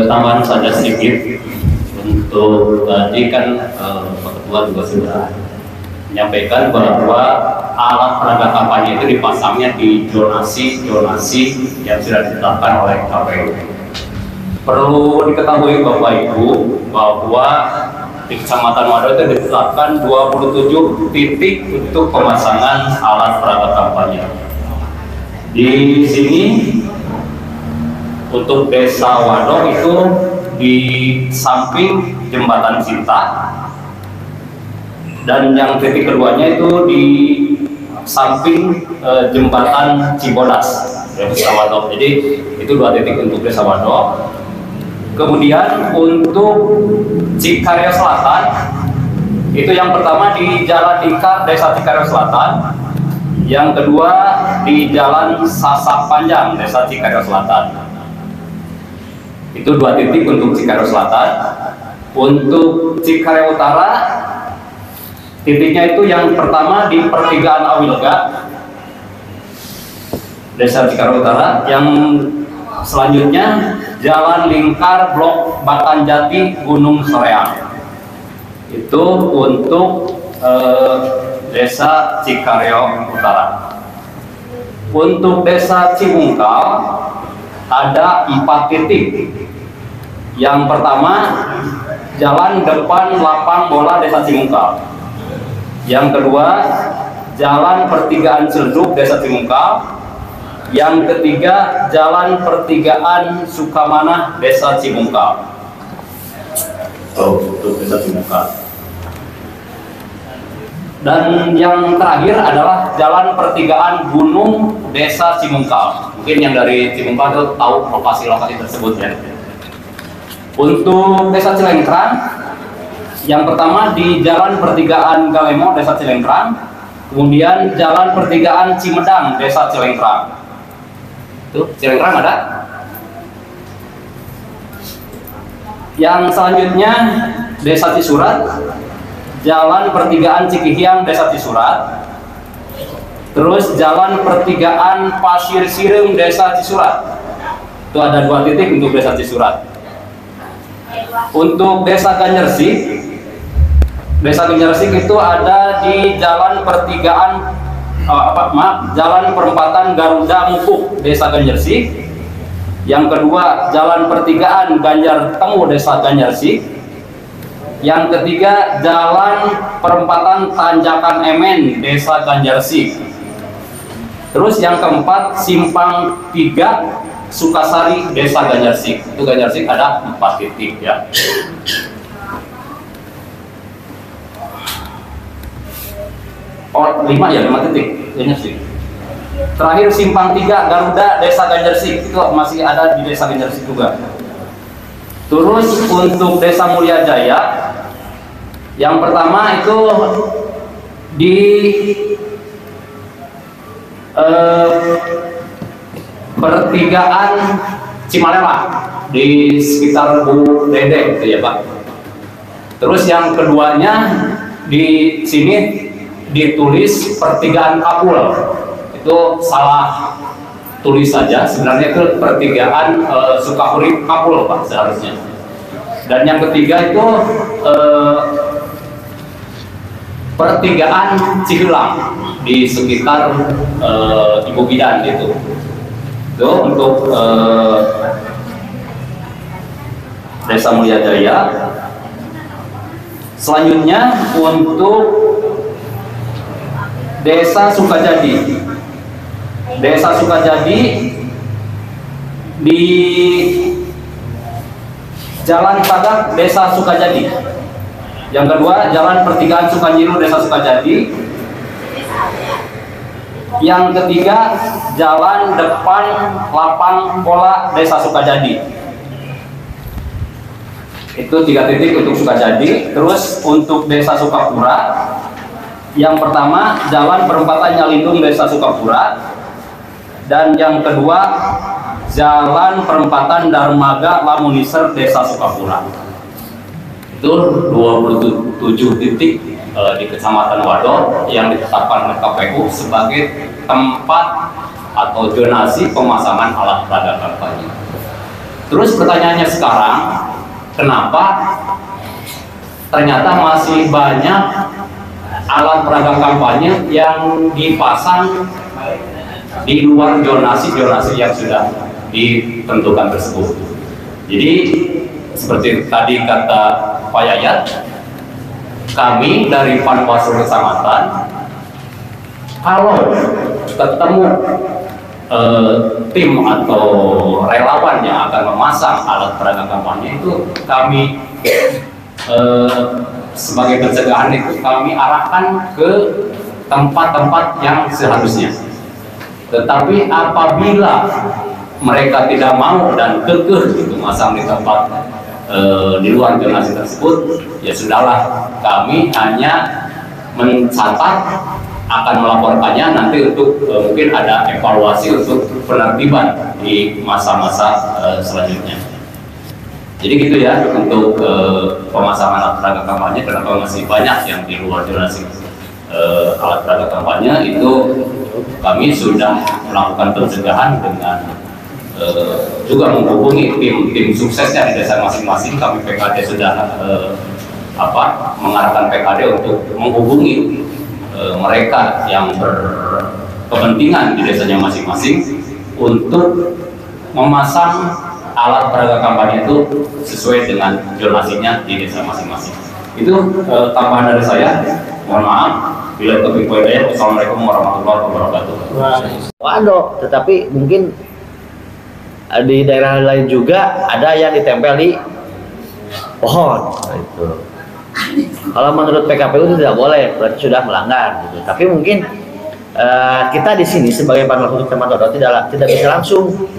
Tambahan saja sedikit untuk tadi kan Pak Ketua juga sudah menyampaikan bahwa alat peraga kampanye itu dipasangnya di zonasi yang sudah ditetapkan oleh KPU. Perlu diketahui Bapak Ibu bahwa di Kecamatan Wado itu ditetapkan 27 titik untuk pemasangan alat peraga kampanye. Di sini untuk Desa Wado itu di samping Jembatan Cinta, dan yang titik keduanya itu di samping Jembatan Cibodas, Desa Wado. Jadi itu 2 titik untuk Desa Wado. Kemudian untuk Cikarya Selatan itu yang pertama di Jalan Lingkar Desa Cikarya Selatan, yang kedua di Jalan Sasak Panjang Desa Cikarya Selatan. Itu 2 titik untuk Cikarya Selatan. Untuk Cikarya Utara, titiknya itu yang pertama di pertigaan Awilega Desa Cikarya Utara, yang selanjutnya Jalan Lingkar Blok Batanjati Gunung Soreang. Itu untuk Desa Cikarya Utara. Untuk Desa Cimungkal ada 4 titik. Yang pertama Jalan depan lapang bola Desa Cimungkal. Yang kedua Jalan pertigaan Celduk Desa Cimungkal. Yang ketiga Jalan pertigaan Sukamanah Desa Cimungkal. Untuk Desa Cimungkal. Dan yang terakhir adalah Jalan pertigaan Gunung Desa Cimungkal. Mungkin yang dari Cimungkal itu tahu lokasi-lokasi tersebut ya. Untuk Desa Cilengkrang, yang pertama di Jalan pertigaan Galemo Desa Cilengkrang, kemudian Jalan pertigaan Cimedang Desa Cilengkrang. Tuh, Cilengkrang ada. Yang selanjutnya Desa Cisurat, Jalan pertigaan Cikihiang Desa Cisurat. Terus Jalan pertigaan Pasir Sirem Desa Cisurat. Itu ada 2 titik untuk Desa Cisurat. Untuk Desa Ganyersik, itu ada di Jalan pertigaan Jalan perempatan Garuda Mukuk Desa Ganyersik. Yang kedua Jalan pertigaan Ganjar Temu Desa Ganyersik. Yang ketiga Jalan perempatan Tanjakan Emen Desa Ganyersik. Terus yang keempat Simpang 3 Sukasari Desa Ganyersik. Itu Ganyersik ada 4 titik ya. Oh, 5 titik Ganyersik. Terakhir Simpang 3 Garuda Desa Ganyersik, itu masih ada di Desa Ganyersik juga. Terus untuk Desa Mulia Jaya, yang pertama itu di pertigaan Cimalela di sekitar Bu Dede gitu ya Pak. Terus yang keduanya di sini ditulis pertigaan Kapul, itu salah tulis saja, sebenarnya itu pertigaan Sukahurip Kapul Pak seharusnya. Dan yang ketiga itu pertigaan Cihilang di sekitar Ibu Bidan gitu. Itu untuk Desa Mulia Jaya. Selanjutnya untuk Desa Sukajadi. Desa Sukajadi di Jalan Tagak Desa Sukajadi. Yang kedua Jalan pertigaan Sukanjiru Desa Sukajadi. Yang ketiga Jalan depan lapang bola Desa Sukajadi. Itu 3 titik untuk Sukajadi. Terus untuk Desa Sukapura, yang pertama Jalan perempatan Nyalindung Desa Sukapura, dan yang kedua Jalan perempatan Darmaga Lamuniser Desa Sukapura. Itu 27 titik di Kecamatan Wado yang ditetapkan oleh KPU sebagai tempat atau zonasi pemasangan alat peraga kampanye. Terus pertanyaannya sekarang, kenapa ternyata masih banyak alat peraga kampanye yang dipasang di luar zonasi-zonasi yang sudah ditentukan tersebut. Jadi seperti tadi kata Pak Yayat, kami dari Panwaslu Kecamatan kalau ketemu tim atau relawan yang akan memasang alat peraga kampanye itu kami sebagai pencegahan itu kami arahkan ke tempat-tempat yang seharusnya. Tetapi apabila mereka tidak mau dan kekeh itu masang di tempat di luar zonasi tersebut, ya sudahlah, kami hanya mencatat, akan melaporkannya nanti untuk mungkin ada evaluasi untuk penertiban di masa-masa selanjutnya. Jadi gitu ya untuk pemasangan alat peraga kampanye. Kenapa masih banyak yang di luar zonasi alat peraga kampanye, itu kami sudah melakukan pencegahan dengan juga menghubungi tim suksesnya di desa masing-masing. Kami PKD sudah mengarahkan PKD untuk menghubungi mereka yang berkepentingan di desanya masing-masing untuk memasang alat peraga kampanye itu sesuai dengan zonasinya di desa masing-masing. Itu tambahan dari saya. Mohon maaf bila topik poinnya. Assalamualaikum warahmatullahi wabarakatuh. Waduh, tetapi mungkin di daerah lain juga ada yang ditempel di pohon. Itu. Kalau menurut PKPU itu tidak boleh, berarti sudah melanggar. Gitu. Tapi mungkin kita di sini sebagai Panwaslu Kecamatan tidak bisa langsung,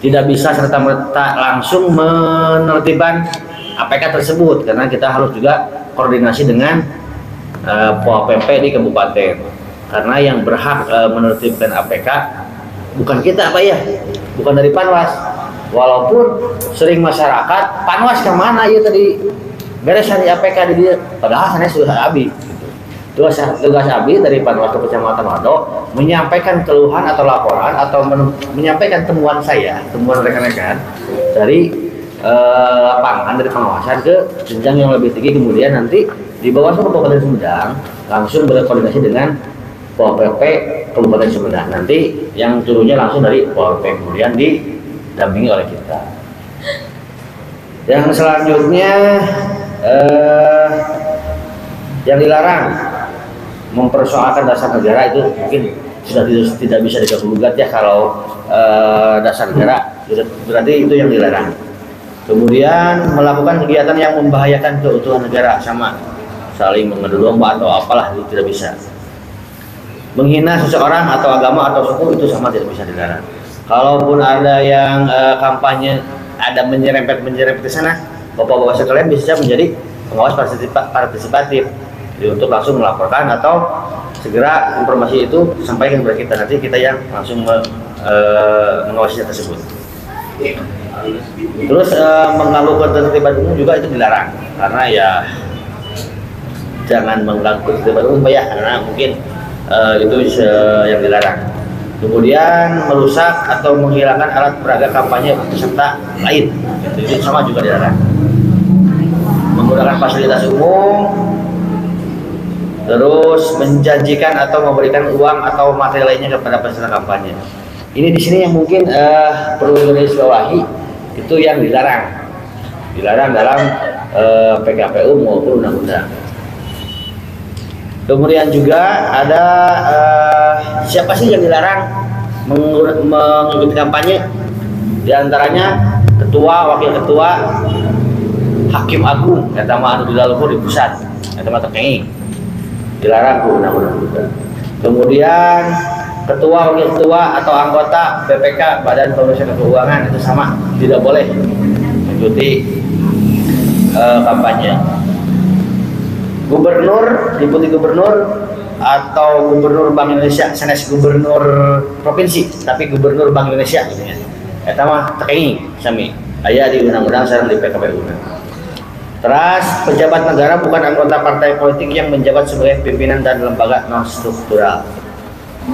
tidak bisa serta-merta langsung menertibkan APK tersebut, karena kita harus juga koordinasi dengan Pol PP di kabupaten. Karena yang berhak menertibkan APK bukan kita, Pak ya, bukan dari Panwas. Walaupun sering masyarakat, Panwas kemana ya tadi beresan di APK di dia, padahal sana sudah habis. Tugas Abi dari Panwaslu Kecamatan Wado menyampaikan keluhan atau laporan atau menyampaikan temuan rekan-rekan dari lapangan, dari pengawasan ke jenjang yang lebih tinggi, kemudian nanti di bawah Kabupaten Sumedang langsung berkoordinasi dengan Pol PP Kabupaten Sumedang. Nanti yang turunnya langsung dari Pol PP, kemudian didampingi oleh kita. Yang selanjutnya yang dilarang mempersoalkan dasar negara, itu mungkin sudah tidak bisa digugat ya. Kalau dasar negara berarti itu yang dilarang. Kemudian melakukan kegiatan yang membahayakan keutuhan negara, sama saling mengadu domba atau apalah, itu tidak bisa. Menghina seseorang atau agama atau suku, itu sama tidak bisa dilarang. Kalaupun ada yang kampanye, ada menyerempet di sana, bapak-bapak sekalian bisa menjadi pengawas partisipatif. Jadi untuk langsung melaporkan atau segera informasi itu sampaikan kepada kita, nanti kita yang langsung mengawasinya tersebut. Terus mengganggu ketertiban umum juga itu dilarang, karena ya jangan mengganggu ketertiban umum ya, karena mungkin itu yang dilarang. Kemudian merusak atau menghilangkan alat peraga kampanye peserta lain, itu sama juga dilarang. Menggunakan fasilitas umum, terus menjanjikan atau memberikan uang atau materi lainnya kepada peserta kampanye. Ini di sini yang mungkin perlu digarisbawahi, itu yang dilarang dalam PKPU maupun undang-undang. Kemudian juga ada siapa sih yang dilarang mengikuti kampanye? Di antaranya ketua, wakil ketua, hakim agung, kata anu di dalam di pusat, kata mata kenging, dilarang undang-undang juga. Kemudian ketua, wakil ketua atau anggota BPK, Badan Pemeriksa Keuangan, itu sama, tidak boleh mengikuti kampanye. Gubernur, deputi gubernur atau gubernur Bank Indonesia, sanes gubernur provinsi tapi gubernur Bank Indonesia gitu ya. Eta mah tekeng sami aya di undang-undang sareng di PKPU. Terus pejabat negara bukan anggota partai politik yang menjabat sebagai pimpinan dan lembaga non struktural.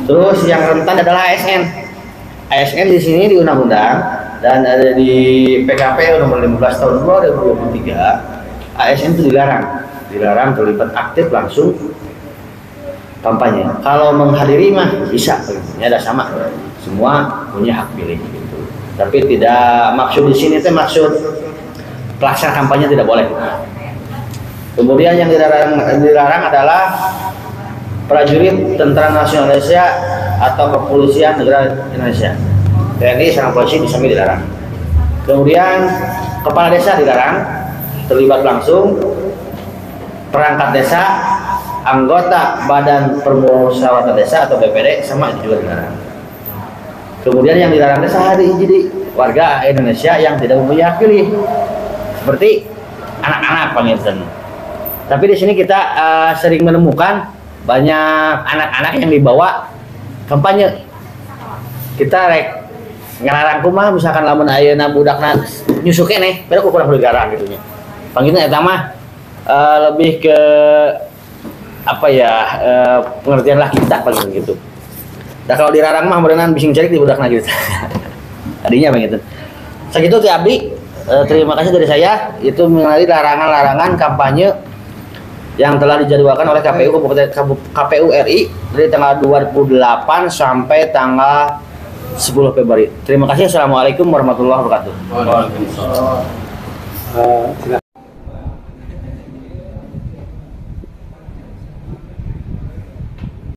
Terus yang rentan adalah ASN. ASN di sini di undang-undang dan ada di PKPU nomor 15 tahun 2023, ASN itu dilarang terlibat aktif langsung kampanye. Kalau menghadiri mah bisa, ini ada sama, semua punya hak pilih gitu. Tapi tidak maksud di sini teh maksud pelaksana kampanye tidak boleh. Kemudian yang dilarang adalah prajurit Tentara Nasional Indonesia atau Kepolisian Negara Indonesia. TNI sama polisi bisa dilarang. Kemudian kepala desa dilarang terlibat langsung, perangkat desa, anggota Badan Permusyawaratan Desa atau BPD sama itu juga dilarang. Kemudian yang dilarang desa jadi warga Indonesia yang tidak mempunyai hak pilih, seperti anak-anak penginten. Tapi di sini kita sering menemukan banyak anak-anak yang dibawa kampanye. Kita ngelarang kumaha misalkan lamun ayeuna budakna nyusu keneh, beda kurang negara gitu nya. Panggilnya eta mah lebih ke apa ya, pengertian lah kita paling gitu. Nah kalau dilarang mah berenang bising cerik di budakna gitu. Tadinya begitu. Segitu ti abdi, terima kasih dari saya itu mengenai larangan-larangan kampanye yang telah dijadwalkan oleh KPU RI dari tanggal 28 sampai tanggal 10 Februari. Terima kasih. Assalamualaikum warahmatullahi wabarakatuh. Waalaikumsalam. Silakan.